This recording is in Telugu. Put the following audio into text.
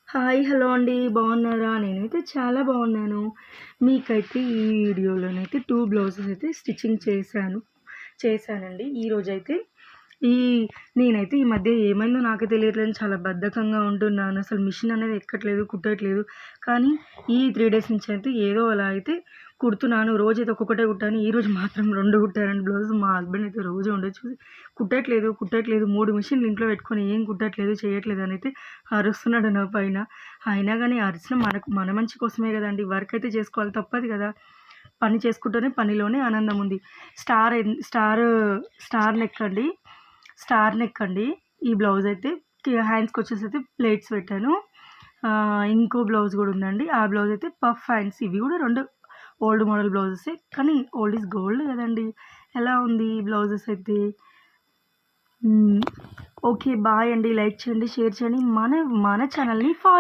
హాయ్! హలో అండి. బాగున్నారా? నేనైతే చాలా బాగున్నాను. మీకైతే ఈ వీడియోలోనైతే 2 బ్లౌజెస్ అయితే స్టిచ్చింగ్ చేశానండి. ఈరోజైతే ఈ నేనైతే ఈ మధ్య ఏమైందో నాకే తెలియట్లేదు. చాలా బద్ధకంగా ఉంటున్నాను. అసలు మిషన్ అనేది ఎక్కట్లేదు, కుట్టట్లేదు. కానీ ఈ 3 డేస్ నుంచి అయితే ఏదో అలా అయితే కుడుతున్నాను. రోజైతే ఒక్కొక్కటే కుట్టాను. ఈరోజు మాత్రం 2 కుట్టానండి బ్లౌజ్. మా హస్బెండ్ అయితే రోజు ఉండి చూసి కుట్టట్లేదు 3 మిషన్‌లు ఇంట్లో పెట్టుకొని ఏం కుట్టట్లేదు, చేయట్లేదు అనైతే అరుస్తున్నాడు నా పైన. అయినా గాని అరిచిన మన మంచి కోసమే గదండీ! వర్క్ అయితే చేసుకోవాలి తప్పదు గదా! పని చేసుకుంటూనే పనిలోనే ఆనందం ఉంది. స్టార్ స్టార్ నెక్ అండి. స్టార్ నెక్ అండి. ఈ బ్లౌజ్ అయితే హ్యాండ్స్‌కొచ్చేసి అయితే ప్లేట్స్ పెట్టాను. ఇంకో బ్లౌజ్ గూడా ఉందండి. ఆ బ్లౌజ్ అయితే పఫ్ హ్యాండ్స్. ఇవి గూడా 2 ఓల్డ్ మోడల్ బ్లౌజెసే. కానీ ఓల్డ్ ఈజ్ గోల్డ్ గదండీ! ఎలా ఉంది ఈ బ్లౌజెస్ అయితే? ఓకే. బాయ్ అండి. లైక్ చేయండి, షేర్ చేయండి. మన ఛానల్‌ని ఫాలో